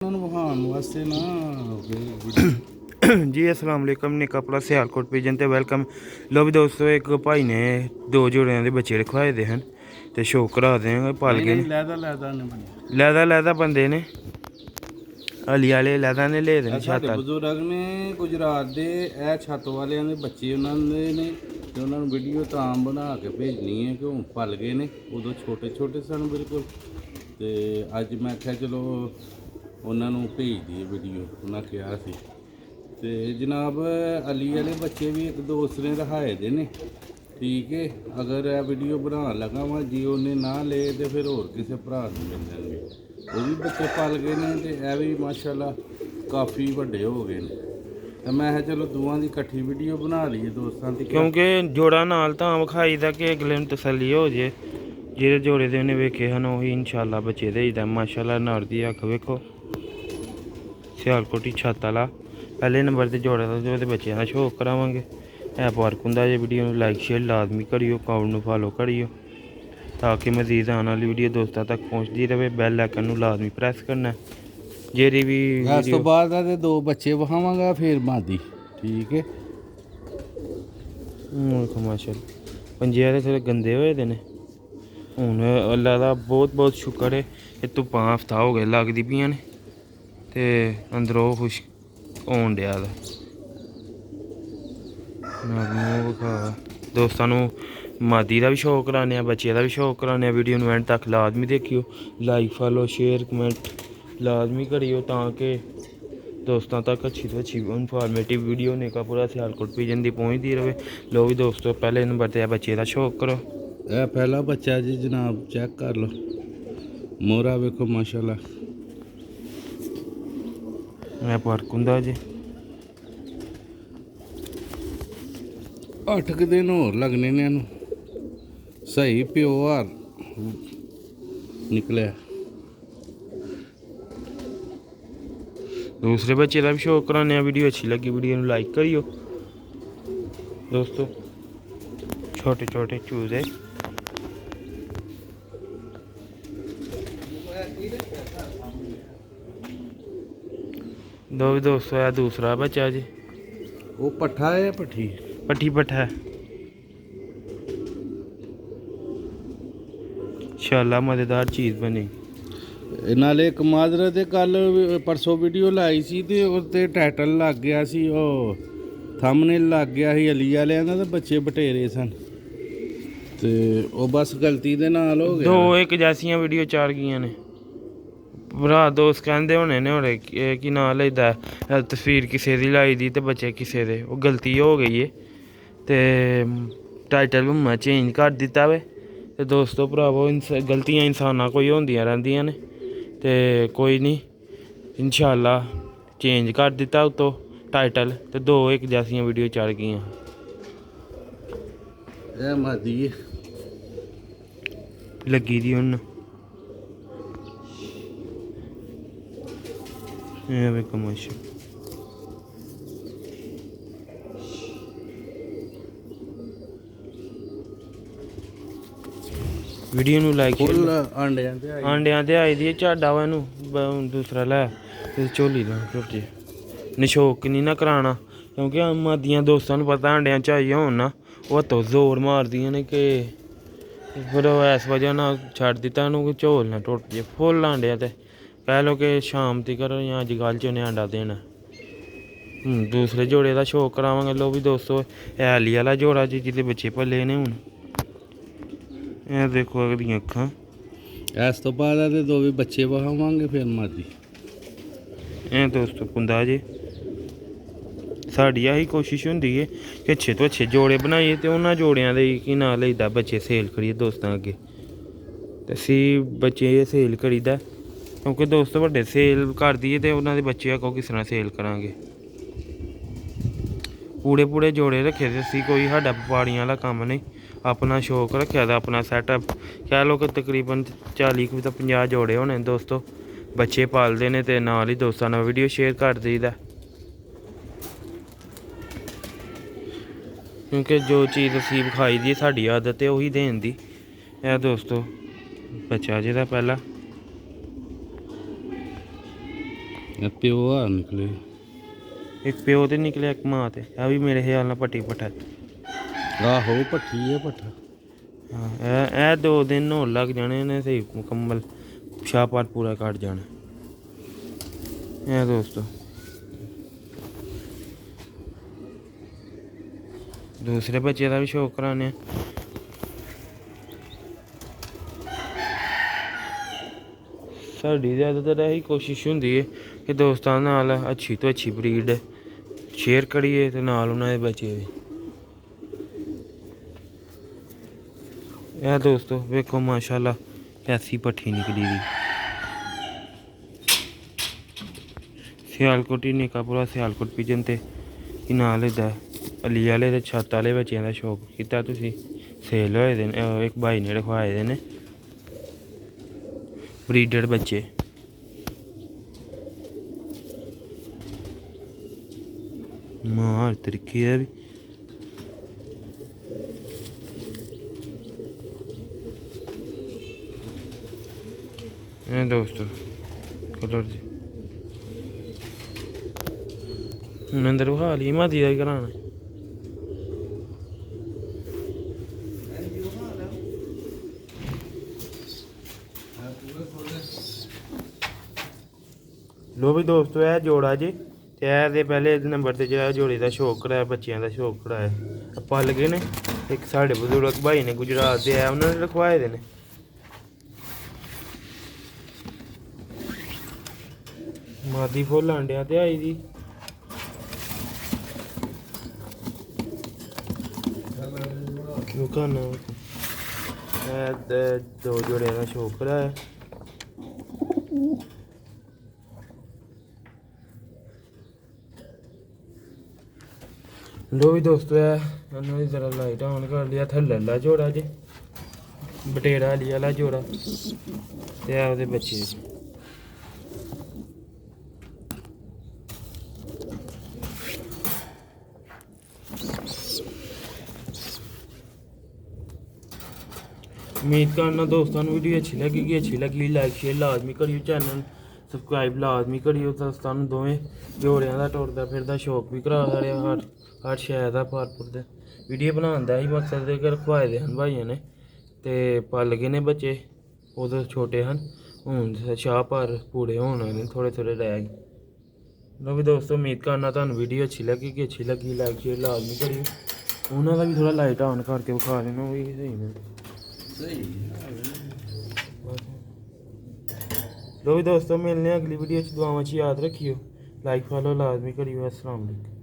वास्ते ना जी अस्सलाम वालेकुम ने कपड़ा सियालकोट पिजन ते वेलकम। लो भी दोस्तों, एक भाई ने दो जोड़े के बच्चे रखवाए दे हैं तो शौक करा दे पाल गए लैदा बंदे ने हली वाले लैदा ने ले दे छत बजुर्ग ने गुजरात दे छत वाले बच्चे उन्होंने ने ते उन्होंने वीडियो तां बना के भेजनी है कि हूँ पल गए ने उदों छोटे छोटे सन बिल्कुल। तो अज मैं क्या चलो उन्होंने भेज दी वीडियो उन्हें कहा सी। तो जनाब अली वाले बच्चे भी एक दोस्त ने रखाए दे ने, ठीक है। अगर यह वीडियो बना लगा वा जी उन्हें ना ले तो फिर होर किसी भरा मिल जाएंगे। वो भी बच्चे पल गए हैं तो यह भी माशाल्लाह काफ़ी बड़े हो गए हैं। तो मैं चलो दोवां की इकट्ठी वीडियो बना लीए दोस्तों की, क्योंकि जोड़ा नाल तां विखाई दा कि अगले नूं तसल्ली हो जे जेह्ड़े जोड़े दे उन्हें वेखे हन उही इंशाल्लाह बच्चे देईदा। माशाल्लाह नार दी अक्ख वेखो, सियालकोटी छत आला पहले नंबर ते जोड़े दा ते बच्चे दा शौक करावांगे। ऐतवार कुंदा जे वीडियो नूं लाइक शेयर लाजमी करियो, अकाउंट नूं फॉलो करियो ताकि मजीद आने वाली वीडियो दोस्तों तक पहुँचती रहे। बैल आइकन नूं लाजमी प्रेस करना जेरी भी इस तो बाद दो बच्चे वखावांगा फिर मादी, ठीक है। माशाल्लाह पंजे ते थोड़े गंदे होए दे ने हूँ अल्लाह का बहुत बहुत शुक्र है कि धुप्पां हफ्ता हो गया लगदी पियां ने ते अंदरों खुश होन डिया विखा दोस्तां नूं मादी का भी शौक कराने, बच्चे का भी शौक कराने। वीडियो नूं एंड तक लाजमी देखियो, लाइक फॉलो शेयर कमेंट लाजमी करियो ताकि दोस्तों तक अच्छी तो अच्छी इंफॉर्मेटिव वीडियो ने का पूरा सियालकोट पिजन दी पहुँचती रहे। लो भी दोस्तों पहले नंबर ते बच्चे का शौक करो। यह पहला बच्चा जी जनाब, चेक कर लो मोहरा वेखो माशाल्लाह। मैं पार्क हुंदा जी 8 दिन होर लगने ने इहनूं सही प्यो हार निकलिया। दूसरे बच्चे का भी शौक कराने। वीडियो अच्छी लगी वीडियो को लाइक करियो दोस्तों। छोटे छोटे चूजे दो भी दोस्तों है दूसरा बच्चा जी, वो पट्ठा है पट्ठी पट्ठी पट्ठा है इंशाल्लाह मज़ेदार चीज़ बनी। नाले एक माजरत कल परसों वीडियो लाई सी ते उत्ते टाइटल लग गया सी, ओ थंबनेल लग गया सी अली वालियां दा ते बच्चे बटेरे सन ते ओ बस गलती दे नाल हो गया। दो एक जैसियां वीडियो चार गईयां ने भरा दोस्त कहते होने ने होरे कि ना लेदा तस्वीर किसी दी लाई दी ते बच्चे किसी दे, वो गलती हो गई है ते टाइटल मैं चेंज कर दिता वे। ते दोस्तों भरावो गलतियां इंसाना कोई होंदियां रैंदियां ने ते कोई नहीं इंशाल्लाह चेंज कर दिता उतो टाइटल ते दो एक जैसियां वीडियो चढ़ गईयां। मादी लगी दी हूँ कमर्शियल वीडियो नूं लाइक आंडियां ते आई दी झाडा वा इनू दूसरा लै झोली दा टुट जे नशोक नहीं ना कराना क्योंकि मादियां दोस्तां नूं पता अंडियां च आई होन ना ओह् हत्थों जोर मारदियां ने कि फिर इस वजह नाल छड्ड दित्ता इनू कि झोल ना टुट जे। फुल अंडियां ते कह लो कि शाम तकर जां अज कल च उन्हें अंडा देना। दूसरे जोड़े का शौक करावांगे। लो भी दोस्तों हैली वाला जोड़ा जी जिहदे बच्चे पले ने हूँ यह देखो अगदियां अक्खां। इस तो बाद दो भी बच्चे वहावांगे फिर मादी। दोस्तों कुंदा जी साड़ी यही कोशिश होंदी है कि अच्छे तो अच्छे जोड़े बनाइए तो उन्होंने जोड़ियां दे कि ना लेदा बच्चे सेल करिए दोस्तों अगे तो सी बच्चे सेल करीदा क्योंकि दोस्त बड़े सेल कर दिए तो उन्होंने बच्चे को किस तरह सेल करांगे। पूरे पूरे जोड़े रखे दे सी कोई साडा व्यापारियां वाला कम नहीं, अपना शौक रखे दा अपना सैटअप कह लो कि तकरीबन 40 तो 50 जोड़े होने दोस्तों बच्चे पालते हैं तो नाल ही दोस्तों ने वीडियो शेयर कर दीदा क्योंकि जो चीज़ असीं विखाई दी साड़ी आदत है उही देन दी। यह दोस्तों बच्चा जेह्दा पहला ਇਹ ਪਿਓ ਆ ਨਿਕਲੇ। ਇੱਕ ਪਿਓ ਤੇ ਨਿਕਲਿਆ, ਇੱਕ ਮਾਂ ਤੇ। ਆ ਵੀ ਮੇਰੇ ਖਿਆਲ ਨਾਲ ਪੱਟੀ ਪੱਠਾ। ਆਹੋ ਪੱਠੀ ਆ ਪੱਠਾ। ਹਾਂ ਇਹ 2 ਦਿਨ ਹੋਰ ਲੱਗ ਜਾਣੇ ਨੇ ਸਹੀ ਮੁਕੰਮਲ ਸ਼ਾਹਪਾਰ ਪੂਰਾ ਕੱਟ ਜਾਣਾ। ਇਹ ਦੋਸਤੋ ਦੂਸਰੇ ਬੱਚੇ ਦਾ ਵੀ ਸ਼ੌਕ ਕਰਾਉਂਦੇ ਆ। ਸਾਡੀ ਜ਼ਿਆਦਾਤਰ ਇਹੀ ਕੋਸ਼ਿਸ਼ ਹੁੰਦੀ ਹੈ ਕਿ ਦੋਸਤਾਂ ਨਾਲ ਅੱਛੀ ਤੋਂ ਅੱਛੀ ਬਰੀਡ ਸ਼ੇਅਰ ਕਰੀਏ ਤੇ ਨਾਲ ਉਹਨਾਂ ਦੇ ਬੱਚੇ ਵੀ। ਇਹ ਦੋਸਤੋ ਵੇਖੋ ਮਾਸ਼ਾਅੱਲਾ ਐਸੀ ਪੱਠੀ ਨਿਕਲੀ ਦੀ। ਸਿਆਲਕੋਟ ਹੀ ਨਿੱਕਾ ਸਿਆਲਕੋਟ ਪਿਜਨ ਤੇ ਕੀ ਨਾਂ ਲੈਂਦਾ ਅਲੀ ਵਾਲੇ ਤੇ ਛੱਤ ਵਾਲੇ ਬੱਚਿਆਂ ਦਾ ਸ਼ੌਕ ਕੀਤਾ ਤੁਸੀਂ। ਸੇਲ ਹੋਏ ਦੇ ਨੇ, ਇੱਕ ਭਾਈ ਨੇ ਰਖਵਾਏ ਦੇ ਨੇ ਬਰੀਡਰ ਬੱਚੇ। ਮਾਰ ਤਰੀਕੇ ਹੈ ਵੀ। ਇਹ ਦੋਸਤੋ ਕਲਰ ਜੀ ਹੁਣ ਅੰਦਰ ਵਿਖਾ ਲਈ ਮਾਦੀ ਦਾ ਵੀ ਕਰਾਉਣਾ। ਲੋ ਵੀ ਦੋਸਤੋ ਇਹ ਜੋੜਾ ਜੀ ਤੇ ਇਹਦੇ ਪਹਿਲੇ ਨੰਬਰ ਤੇ ਜਿਹੜਾ ਜੋੜੇ ਦਾ ਸ਼ੌਕ ਕਰਾਇਆ, ਬੱਚਿਆਂ ਦਾ ਸ਼ੌਕ ਕਰਾਇਆ ਪਲ ਗਏ ਨੇ। ਇੱਕ ਸਾਡੇ ਬਜ਼ੁਰਗ ਭਾਈ ਨੇ ਗੁਜਰਾਤ ਦੇ ਆ, ਉਹਨਾਂ ਨੇ ਰਖਵਾਏ ਦੇ ਨੇ। ਮਾਦੀ ਫੁੱਲ ਆਂਡਿਆਂ ਤੇ ਆਈ ਦੀ। ਲੋਕਾਂ ਨੂੰ ਇਹ 2 ਜੋੜਿਆਂ ਦਾ ਸ਼ੌਕ ਕਰਾਇਆ। ਲੋ ਵੀ ਦੋਸਤੋ ਉਹਨਾਂ ਦੀ ਜ਼ਰਾ ਲਾਈਟ ਆਨ ਕਰ ਲਿਆ। ਥੱਲੇ ਲਾ ਜੋੜਾ ਜੇ ਬਟੇਰਾ ਵਾਲੀ ਵਾਲਾ ਜੋੜਾ ਤੇ ਆ ਉਹਦੇ ਬੱਚੇ। उम्मीद करना दोस्तों वीडियो अच्छी लगी लाइक शेयर लाजमी करियो, चैनल सबसक्राइब लाजमी करियो। दोस्तों दोवें जोड़ियां दा टुरदा फिरदा शौक भी करा रहा हर शहर का पारपुर दे वीडियो बनाने का ही मकसद है कि रखवाए दे हैं भाइयों ने ते पल गए ने बच्चे उदों छोटे हैं हूँ शाहपार पूरे होने थोड़े थोड़े रह गए। लो भी दोस्तों उम्मीद करना तुहानू वीडियो अच्छी लगी लाइक शेयर लाजमी करियो। उन्होंने भी थोड़ा लाइट ऑन करके विखा देना भी सही ने। लो भी दोस्तों मिलने अगली वीडियो दुआवां च याद रखियो, लाइक फॉलो लाजमी करियो। अस्सलाम वालेकुम।